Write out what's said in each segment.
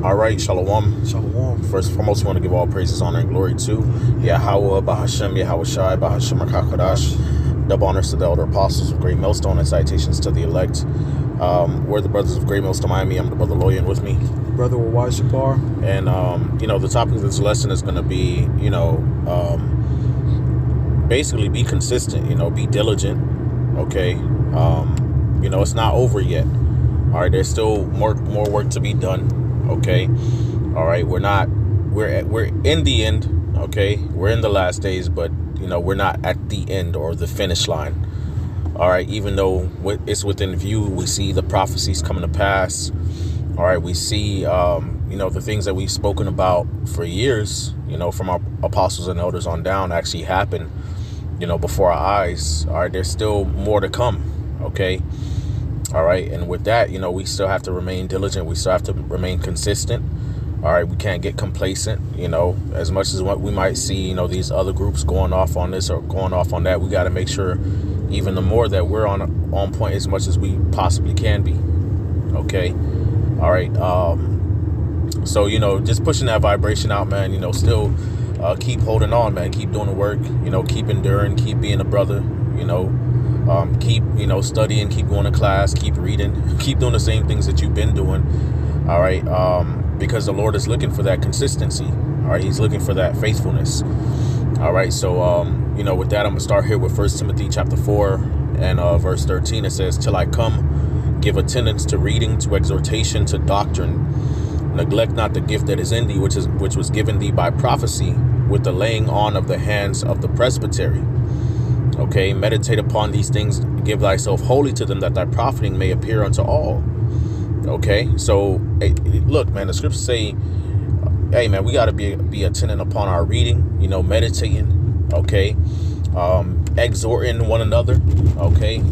All right, Shalom. Shalom. First and foremost, we want to give all praises, honor, and glory to Yahweh, Bahashem, Yahweh Shai, Bahashem HaKadosh. Double honors to the elder apostles of Great Millstone and citations to the elect. We're the brothers of Great Millstone, Miami. I'm the brother Loya, and with me, Brother Wawai Shapar. And, the topic of this lesson is going to be, basically be consistent, be diligent. Okay. It's not over yet. All right. There's still more work to be done. Okay. All right. We're in the end. Okay. We're in the last days, but we're not at the end or the finish line. All right. Even though it's within view, we see the prophecies coming to pass. All right. We see, the things that we've spoken about for years, from our apostles and elders on down actually happen, before our eyes. All right. There's still more to come. Okay. All right. And with that, we still have to remain diligent. We still have to remain consistent. All right. We can't get complacent, as much as what we might see, these other groups going off on this or going off on that. We got to make sure even the more that we're on point as much as we possibly can be. Okay. All right. So, just pushing that vibration out, man, still keep holding on, man. Keep doing the work, keep enduring, keep being a brother, keep, studying, keep going to class, keep reading, keep doing the same things that you've been doing. All right. Because the Lord is looking for that consistency. All right. He's looking for that faithfulness. All right. So, with that, I'm going to start here with 1 Timothy chapter 4 and verse 13. It says, "Till I come, give attendance to reading, to exhortation, to doctrine. Neglect not the gift that is in thee, which was given thee by prophecy, with the laying on of the hands of the presbytery." Okay, meditate upon these things, give thyself wholly to them, that thy profiting may appear unto all. Okay, so hey, look, man, the scriptures say, hey, man, we got to be attentive upon our reading, meditating, okay, exhorting one another, okay,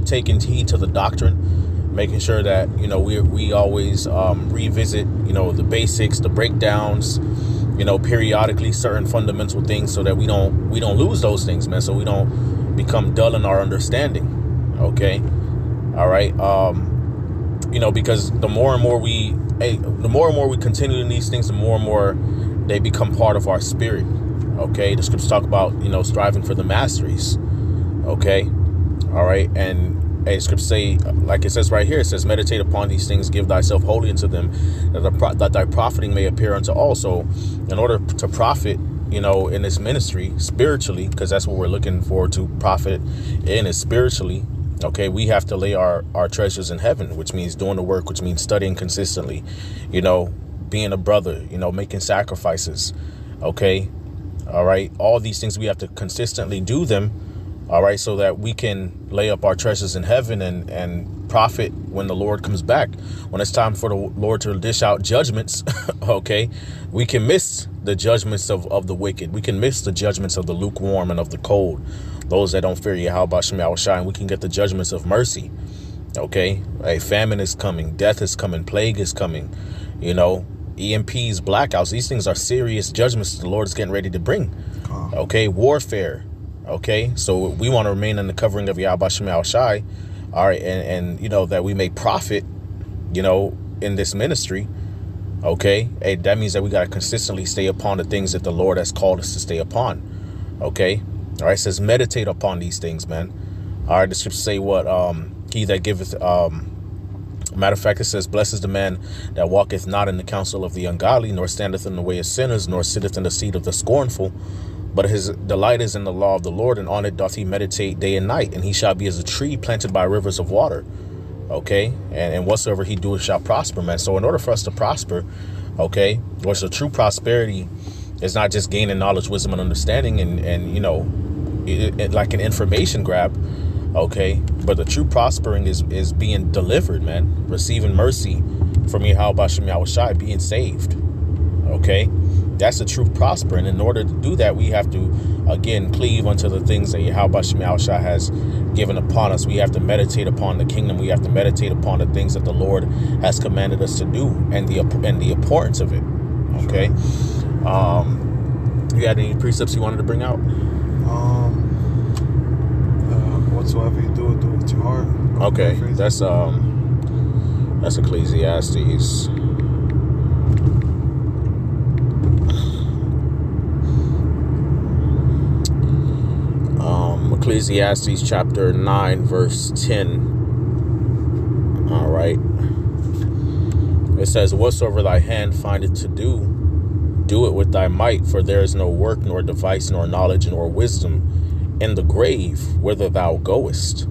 taking heed to the doctrine, making sure that, we always revisit, the basics, the breakdowns, periodically certain fundamental things, so that we don't lose those things, man. So we don't become dull in our understanding. Okay. All right. Because the more and more we continue in these things, the more and more they become part of our spirit. Okay. The scriptures talk about, striving for the masteries. Okay. All right. And scriptures say, like it says right here, it says, meditate upon these things, give thyself wholly unto them, that thy profiting may appear unto all. So in order to profit, in this ministry spiritually, because that's what we're looking for to profit in, is spiritually. Okay. We have to lay our treasures in heaven, which means doing the work, which means studying consistently, being a brother, making sacrifices. Okay. All right. All these things, we have to consistently do them. All right, so that we can lay up our treasures in heaven and profit when the Lord comes back. When it's time for the Lord to dish out judgments, okay, we can miss the judgments of the wicked. We can miss the judgments of the lukewarm and of the cold, those that don't fear Yahweh Shem Yahweh Shai, and we can get the judgments of mercy. Okay, a famine is coming, death is coming, plague is coming, EMPs, blackouts. These things are serious judgments the Lord is getting ready to bring. Okay, warfare. Okay, so we want to remain in the covering of Yahweh Shem Yahweh Shai, all right, and that we may profit, in this ministry. Okay, hey, that means that we got to consistently stay upon the things that the Lord has called us to stay upon. Okay, all right, it says meditate upon these things, man. All right, the scriptures say what? He that giveth, matter of fact, it says, blessed is the man that walketh not in the counsel of the ungodly, nor standeth in the way of sinners, nor sitteth in the seat of the scornful. But his delight is in the law of the Lord, and on it doth he meditate day and night. And he shall be as a tree planted by rivers of water. Okay. And whatsoever he doeth shall prosper, man. So in order for us to prosper, okay, which the true prosperity is not just gaining knowledge, wisdom, and understanding and like an information grab. Okay. But the true prospering is being delivered, man. Receiving mercy from Yahweh Shem Yahweh Shai, being saved. Okay. That's the true prosper. And in order to do that, we have to, again, cleave unto the things that Yahweh Shem Yahweh Shai has given upon us. We have to meditate upon the kingdom. We have to meditate upon the things that the Lord has commanded us to do, and the importance of it. Okay. You had any precepts you wanted to bring out? Whatsoever you do with your heart. Okay. That's Ecclesiastes Ecclesiastes chapter 9, verse 10. All right. It says, whatsoever thy hand findeth to do, do it with thy might, for there is no work, nor device, nor knowledge, nor wisdom in the grave whither thou goest.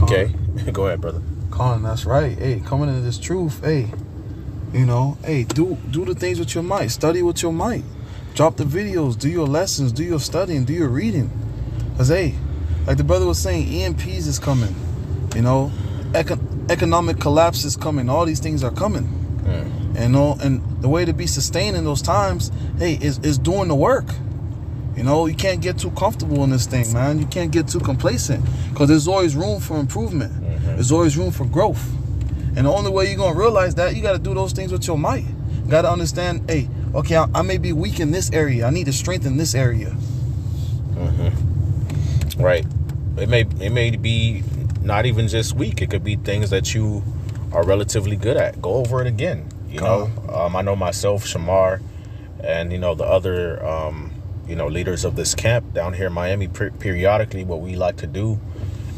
Okay? Go ahead, brother. Colin, that's right. Hey, coming into this truth, hey, you know, hey, do the things with your might. Study with your might. Drop the videos. Do your lessons. Do your studying. Do your reading. Because, hey, like the brother was saying, EMPs is coming. You know, economic collapse is coming. All these things are coming. You know, and the way to be sustained in those times, hey, is doing the work. You know, you can't get too comfortable in this thing, man. You can't get too complacent, because there's always room for improvement. There's always room for growth. And the only way you're going to realize that, you got to do those things with your might. You got to understand, hey, okay, I may be weak in this area. I need to strengthen this area. Right. It may be not even just weak. It could be things that you are relatively good at. Go over it again. You know, I know myself, Shamar, and, you know, the other, you know, leaders of this camp down here in Miami, periodically what we like to do,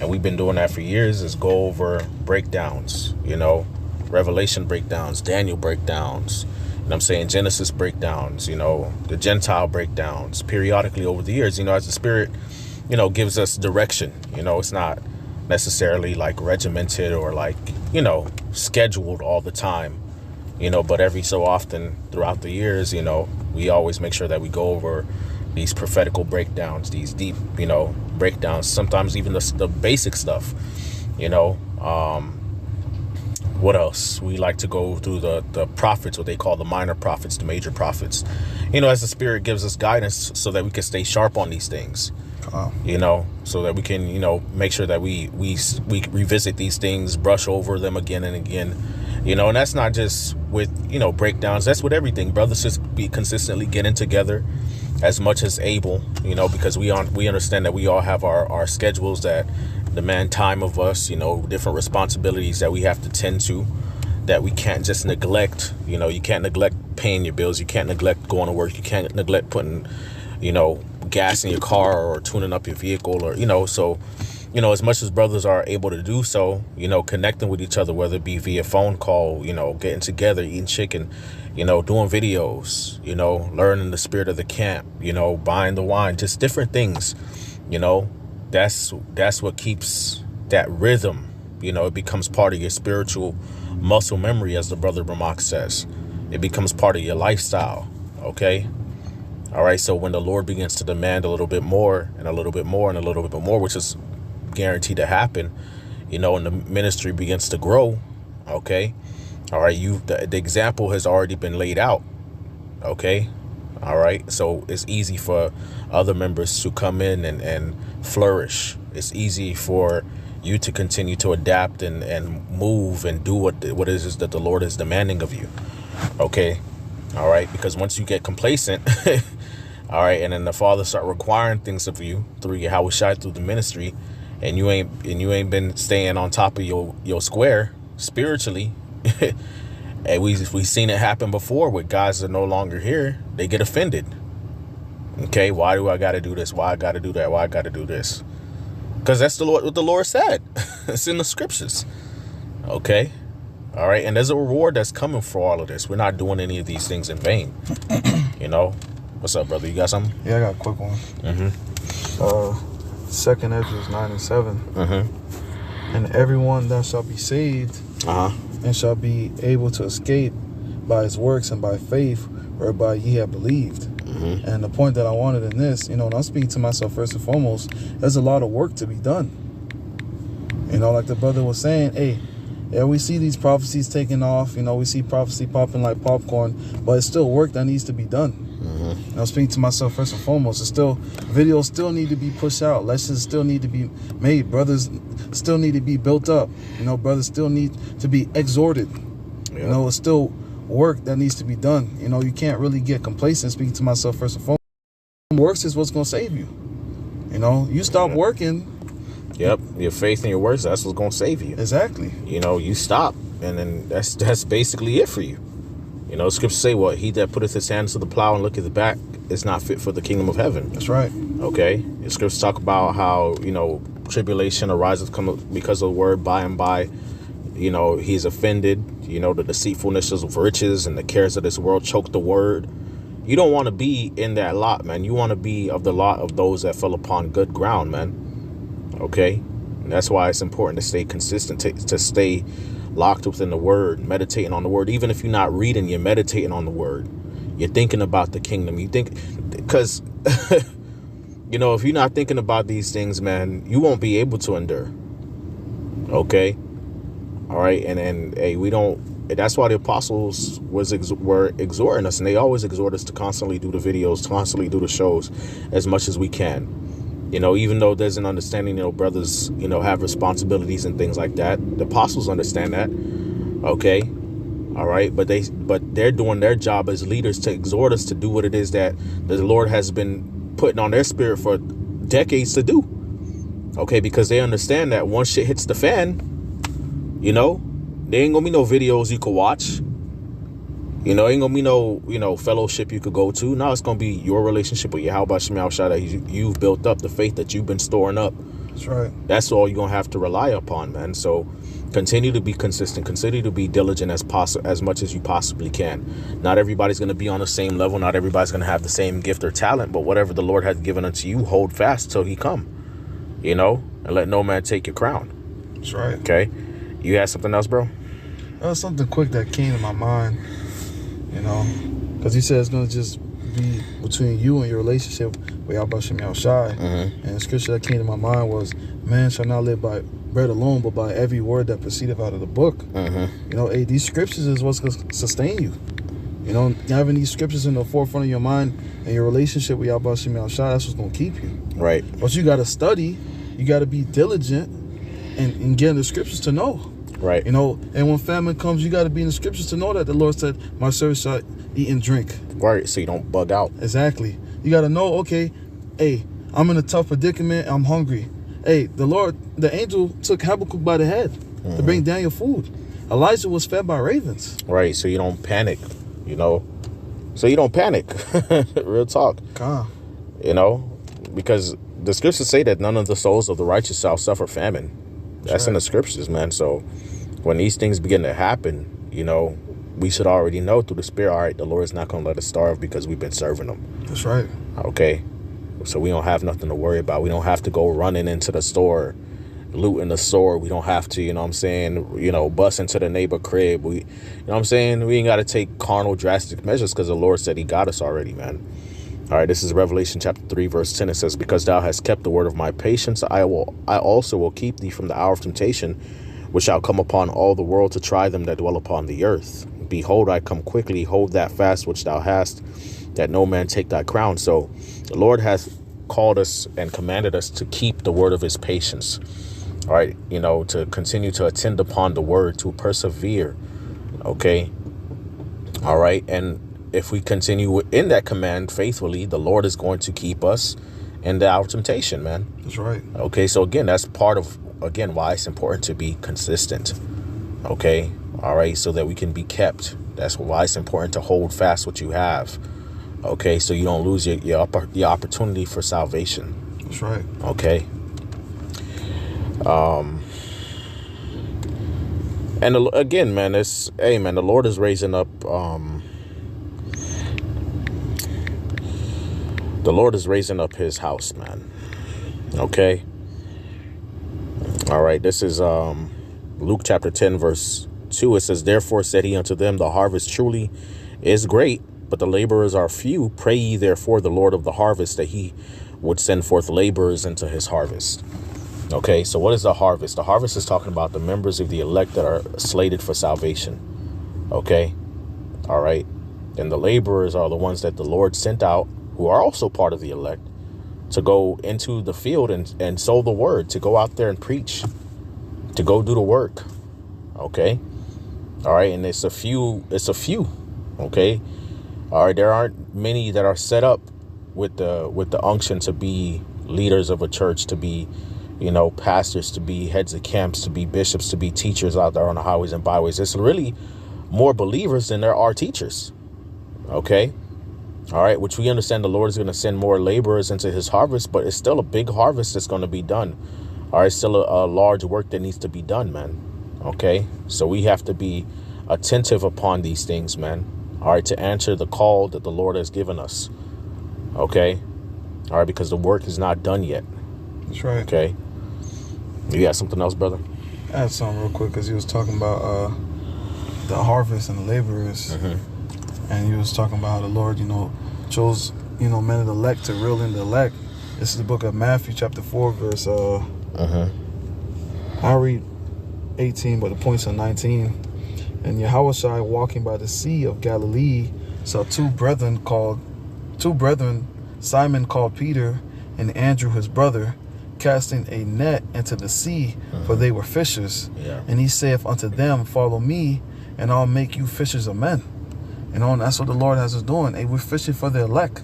and we've been doing that for years, is go over breakdowns, you know, Revelation breakdowns, Daniel breakdowns, and I'm saying Genesis breakdowns, you know, the Gentile breakdowns, periodically over the years, you know, as the Spirit, you know, gives us direction. You know, it's not necessarily like regimented or like, you know, scheduled all the time. You know, but every so often throughout the years, you know, we always make sure that we go over these prophetical breakdowns, these deep, you know, breakdowns, sometimes even the basic stuff, you know. What else? We like to go through the prophets, what they call the minor prophets, the major prophets, you know, as the Spirit gives us guidance so that we can stay sharp on these things, you know, so that we can, you know, make sure that we revisit these things, brush over them again and again. You know, and that's not just with, you know, breakdowns. That's with everything. Brothers just be consistently getting together as much as able, you know, because we understand that we all have our schedules that demand time of us, you know, different responsibilities that we have to tend to, that we can't just neglect. You know, you can't neglect paying your bills. You can't neglect going to work. You can't neglect putting, you know, gas in your car or tuning up your vehicle, or, you know, so, you know, as much as brothers are able to do so, you know, connecting with each other, whether it be via phone call, you know, getting together, eating chicken, you know, doing videos, you know, learning the spirit of the camp, you know, buying the wine, just different things, you know, that's what keeps that rhythm. You know, it becomes part of your spiritual muscle memory, as the brother Ramak says. It becomes part of your lifestyle. Okay. All right. So when the Lord begins to demand a little bit more and a little bit more and a little bit more, which is guaranteed to happen, you know, and the ministry begins to grow. Okay. All right. The example has already been laid out. Okay. All right. So it's easy for other members to come in and flourish. It's easy for you to continue to adapt and move and do what it is that the Lord is demanding of you. Okay. All right. Because once you get complacent, all right, and then the Father start requiring things of you through Yahweh Shai, through the ministry, and you ain't been staying on top of your square spiritually. And we've seen it happen before with guys that are no longer here. They get offended. Okay, why do I got to do this? Why I got to do that? Why I got to do this? Because that's what the Lord said. It's in the scriptures. Okay, all right, and there's a reward that's coming for all of this. We're not doing any of these things in vain. You know, what's up, brother? You got something? Yeah, I got a quick one. 2nd Ezra 9:7. And everyone that shall be saved and shall be able to escape by his works and by faith whereby ye have believed. And the point that I wanted in this, you know, and I'm speaking to myself first and foremost, there's a lot of work to be done. You know, like the brother was saying, hey, yeah, we see these prophecies taking off, you know, we see prophecy popping like popcorn, but it's still work that needs to be done. And I'm speaking to myself first and foremost. It's still, videos still need to be pushed out. Lessons still need to be made. Brothers still need to be built up. You know, brothers still need to be exhorted. You know, it's still work that needs to be done. You know, you can't really get complacent. Speaking to myself first and foremost, works is what's going to save you. You know, you stop working. Yep, your faith and your works, that's what's going to save you. Exactly. You know, you stop, and then that's basically it for you. You know, scriptures say, what? He that putteth his hands to the plow and looketh back is not fit for the kingdom of heaven. That's right. Okay, the scriptures talk about how, tribulation arises because of the word. By and by, he's offended. The deceitfulness of riches and the cares of this world choke the word. You don't want to be in that lot, man. You want to be of the lot of those that fell upon good ground, man. Okay, and that's why it's important to stay consistent, to stay locked within the word, meditating on the word. Even if you're not reading, you're meditating on the word. You're thinking about the kingdom. You think, because if you're not thinking about these things, man, you won't be able to endure. Okay. All right. And hey, that's why the apostles were exhorting us, and they always exhort us to constantly do the videos, constantly do the shows as much as we can. Even though there's an understanding, brothers, have responsibilities and things like that. The apostles understand that. Okay. All right. But they're doing their job as leaders to exhort us to do what it is that the Lord has been putting on their spirit for decades to do. Okay. Because they understand that once shit hits the fan, there ain't gonna be no videos you could watch. Ain't gonna be no, fellowship you could go to. Now it's gonna be your relationship with Yahweh Shem Yahushua that you've built up, the faith that you've been storing up. That's right. That's all you're gonna have to rely upon, man. So continue to be consistent, continue to be diligent as much as you possibly can. Not everybody's gonna be on the same level, not everybody's gonna have the same gift or talent, but whatever the Lord has given unto you, hold fast till he come. And let no man take your crown. That's right. Okay. You had something else, bro? Something quick that came to my mind, because he said it's going to just be between you and your relationship with Yahweh Shem Yahushua. And the scripture that came to my mind was, man shall not live by bread alone, but by every word that proceedeth out of the book. Hey, these scriptures is what's going to sustain you. Having these scriptures in the forefront of your mind and your relationship with Yahweh Shem Yahushua, that's what's going to keep you. Right. But you got to study, you got to be diligent and get in the scriptures to know. Right. And when famine comes, you got to be in the scriptures to know that the Lord said, my servants shall eat and drink. Right. So you don't bug out. Exactly. You got to know, okay, hey, I'm in a tough predicament. I'm hungry. Hey, the angel took Habakkuk by the head to bring Daniel food. Elijah was fed by ravens. Right. So you don't panic, So you don't panic. Real talk. Because the scriptures say that none of the souls of the righteous shall suffer famine. That's right. In the scriptures, man. So when these things begin to happen, we should already know through the Spirit, all right, the Lord is not going to let us starve because we've been serving him. That's right. Okay. So we don't have nothing to worry about. We don't have to go running into the store, looting the store. We don't have to, bust into the neighbor crib. We ain't got to take carnal drastic measures because the Lord said he got us already, man. All right, this is Revelation chapter 3, verse 10. It says, because thou hast kept the word of my patience, I also will keep thee from the hour of temptation, which shall come upon all the world to try them that dwell upon the earth. Behold, I come quickly. Hold that fast which thou hast, that no man take thy crown. So the Lord has called us and commanded us to keep the word of his patience. All right, to continue to attend upon the word, to persevere. Okay. All right. And if we continue in that command faithfully, the Lord is going to keep us in the hour of temptation, man. That's right. Okay, so again, that's part of, why it's important to be consistent. Okay, all right, so that we can be kept. That's why it's important to hold fast what you have. Okay, so you don't lose your opportunity for salvation. That's right. Okay. And again, man, the Lord is raising up. The Lord is raising up his house, man. Okay. All right. This is Luke chapter 10, verse 2. It says, therefore said he unto them, the harvest truly is great, but the laborers are few. Pray ye therefore the Lord of the harvest that he would send forth laborers into his harvest. Okay. So what is the harvest? The harvest is talking about the members of the elect that are slated for salvation. Okay. All right. And the laborers are the ones that the Lord sent out, who are also part of the elect, to go into the field and sow the word, to go out there and preach, to go do the work. Okay. All right. And it's a few. Okay. All right. There aren't many that are set up with the unction to be leaders of a church, to be, pastors, to be heads of camps, to be bishops, to be teachers out there on the highways and byways. It's really more believers than there are teachers. Okay. All right, which we understand the Lord is going to send more laborers into his harvest, but it's still a big harvest that's going to be done. All right, still a large work that needs to be done, man. Okay, so we have to be attentive upon these things, man. All right, to answer the call that the Lord has given us. Okay, all right, because the work is not done yet. That's right. Okay, you got something else, brother? I had something real quick, because he was talking about the harvest and the laborers. And he was talking about how the Lord, chose, men of the elect to reel in the elect. This is the book of Matthew, chapter 4, verse, I'll read 18, but the point's on 19. And Yahushua, walking by the sea of Galilee, saw two brethren, Simon called Peter, and Andrew his brother, casting a net into the sea, for they were fishers. Yeah. And he saith unto them, follow me, and I'll make you fishers of men. And that's what the Lord has us doing. Hey, we're fishing for the elect.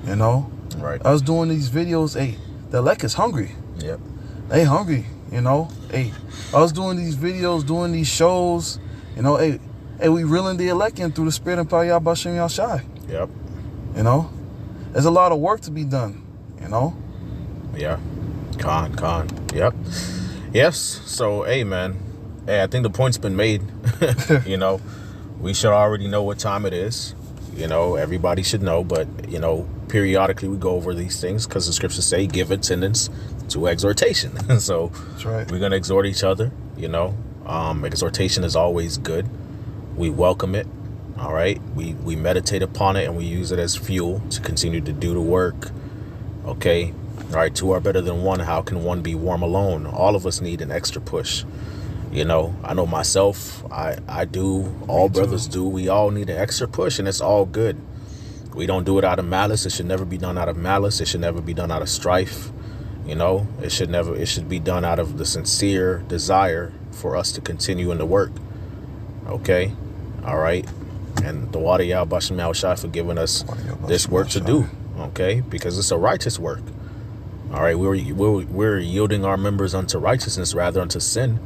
Right. I was doing these videos. Hey, the elect is hungry. Yep. They hungry. Hey, I was doing these videos, doing these shows. Hey, we reeling the elect in through the spirit and power of Bashim Yashai. Yep. There's a lot of work to be done. Yeah. Con. Yep. Yes. So, hey, man. Hey, I think the point's been made. We should already know what time it is. Everybody should know. But, periodically we go over these things because the scriptures say give attendance to exhortation. So that's right. We're going to exhort each other. Exhortation is always good. We welcome it. All right. We meditate upon it and we use it as fuel to continue to do the work. Okay. All right. Two are better than one. How can one be warm alone? All of us need an extra push. I know myself, I do, all brothers do. We all need an extra push, and it's all good. We don't do it out of malice. It should never be done out of malice. It should never be done out of strife. It should be done out of the sincere desire for us to continue in the work. Okay. All right. And the Wadi Yah Bashim Yahushai for giving us this work to do. Okay. Because it's a righteous work. All right. We're yielding our members unto righteousness rather unto sin.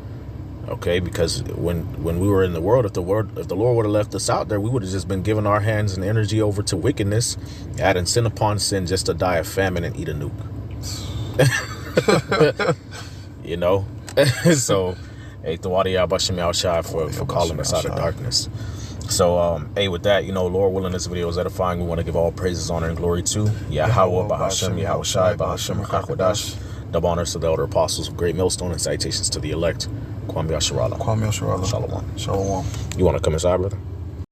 Okay, because when we were in the world, if the Lord would have left us out there, we would have just been giving our hands and energy over to wickedness, adding sin upon sin just to die of famine and eat a nuke. So, hey, Tawadi Yabashim Yahushai for calling us out of darkness. So, hey, with that, Lord willing, this video is edifying. We want to give all praises, honor, and glory to Yahweh, Bahashem, Yahushai, Bahashem, Rakakwadash. Double honors to the elder apostles of Great Millstone and salutations to the elect. Kwame Yasharala. Shalom. You want to come inside, brother?